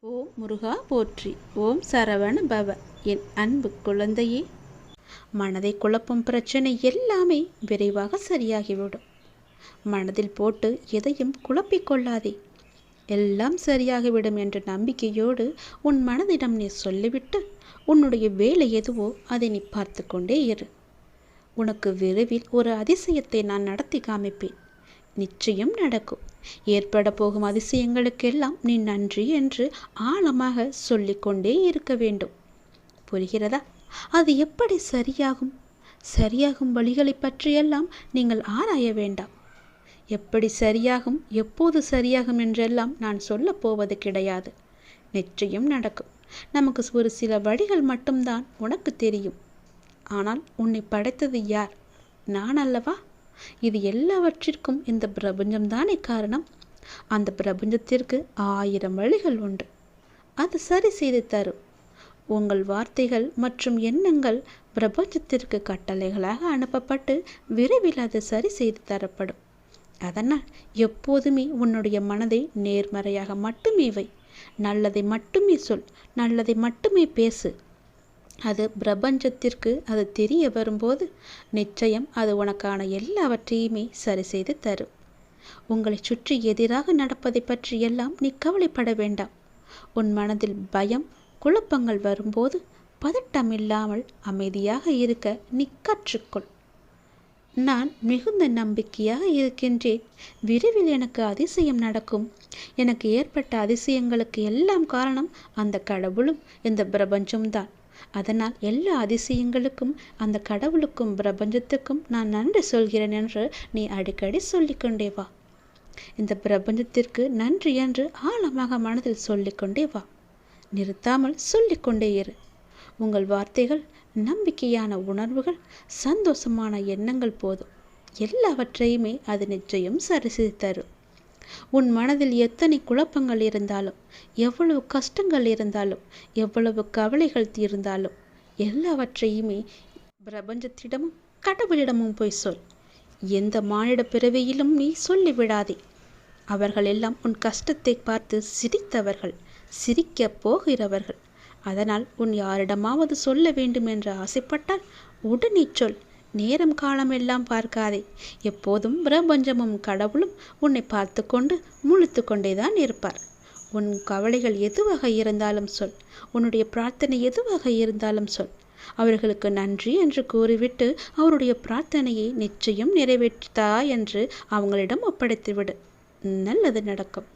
ஓம் முருகா போற்றி. ஓம் சரவண பவ. என் அன்பு குழந்தையே, மனதை குழப்பும் பிரச்சனை எல்லாமே விரைவாக சரியாகிவிடும். மனதில் போட்டு எதையும் குழப்பிக்கொள்ளாதே. எல்லாம் சரியாகிவிடும் என்ற நம்பிக்கையோடு உன் மனதிடம் நீ சொல்லிவிட்டு உன்னுடைய வேலை எதுவோ அதை நீ பார்த்து கொண்டே இரு. உனக்கு விரைவில் ஒரு அதிசயத்தை நான் நடத்தி காமிப்பேன். நிச்சயம் நடக்கும். ஏற்பட போகும் அதிசயங்களுக்கெல்லாம் நீ நன்றி என்று ஆழமாக சொல்லிக்கொண்டே இருக்க வேண்டும். புரிகிறதா? அது எப்படி சரியாகும்? சரியாகும் வழிகளை பற்றியெல்லாம் நீங்கள் ஆராய வேண்டாம். எப்படி சரியாகும், எப்போது சரியாகும் என்றெல்லாம் நான் சொல்லப் போவது கிடையாது. நிச்சயம் நடக்கும். நமக்கு ஒரு சில வழிகள் மட்டும்தான் உனக்கு தெரியும். ஆனால் உன்னை படைத்தது யார்? நான் அல்லவா? இது எல்லாவற்றிற்கும் இந்த பிரபஞ்சம்தானே காரணம். அந்த பிரபஞ்சத்திற்கு 1000 வழிகள் உண்டு. அது சரி செய்து தரும். உங்கள் வார்த்தைகள் மற்றும் எண்ணங்கள் பிரபஞ்சத்திற்கு கட்டளைகளாக அனுப்பப்பட்டு விரைவில் அது சரி செய்து தரப்படும். அதனால் எப்போதுமே உன்னுடைய மனதை நேர்மறையாக மட்டுமே வை. நல்லதை மட்டுமே சொல், நல்லதை மட்டுமே பேசு. அது பிரபஞ்சத்திற்கு அது தெரிய வரும்போது நிச்சயம் அது உனக்கான எல்லாவற்றையுமே சரி செய்து தரும். உங்களை சுற்றி எதிராக நடப்பதை பற்றி எல்லாம் நீ கவலைப்பட வேண்டாம். உன் மனதில் பயம், குழப்பங்கள் வரும்போது பதட்டம் இல்லாமல் அமைதியாக இருக்க நீ கற்றுக்கொள். நான் மிகுந்த நம்பிக்கையாக இருக்கின்றேன். விரைவில் எனக்கு அதிசயம் நடக்கும். எனக்கு ஏற்பட்ட அதிசயங்களுக்கு எல்லாம் காரணம் அந்த கடவுளும் இந்த பிரபஞ்சம்தான். அதனால் எல்லா அதிசயங்களுக்கும் அந்த கடவுளுக்கும் பிரபஞ்சத்துக்கும் நான் நன்றி சொல்கிறேன் என்று நீ அடிக்கடி சொல்லிக்கொண்டே வா. இந்த பிரபஞ்சத்திற்கு நன்றி என்று ஆழமாக மனதில் சொல்லிக்கொண்டே வா. நிறுத்தாமல் சொல்லிக்கொண்டே இரு. உங்கள் வார்த்தைகள், நம்பிக்கையான உணர்வுகள், சந்தோஷமான எண்ணங்கள் போதும். எல்லாவற்றையுமே அது நிச்சயம் சரி செய்து தரும். உன் மனதில் எத்தனை குழப்பங்கள் இருந்தாலும், எவ்வளவு கஷ்டங்கள் இருந்தாலும், எவ்வளவு கவலைகள் இருந்தாலும் எல்லாவற்றையுமே பிரபஞ்சத்திடமும் கடவுளிடமும் போய் சொல். எந்த மானிட பிறவியிலும் நீ சொல்லிவிடாதே. அவர்கள் எல்லாம் உன் கஷ்டத்தை பார்த்து சிரித்தவர்கள், சிரிக்கப் போகிறவர்கள். அதனால் உன் யாரிடமாவது சொல்ல வேண்டும் என்று ஆசைப்பட்டால் உடனே சொல். நேரம் காலம் எல்லாம் பார்க்காதே. எப்போதும் பிரபஞ்சமும் கடவுளும் உன்னை பார்த்து கொண்டு முழித்து கொண்டேதான் இருப்பார். உன் கவலைகள் எதுவாக இருந்தாலும் சொல். உன்னுடைய பிரார்த்தனை எதுவாக இருந்தாலும் சொல். அவர்களுக்கு நன்றி என்று கூறிவிட்டு அவருடைய பிரார்த்தனையை நிச்சயம் நிறைவேற்றா என்று அவங்களிடம் ஒப்படைத்துவிடு. நல்லது நடக்கும்.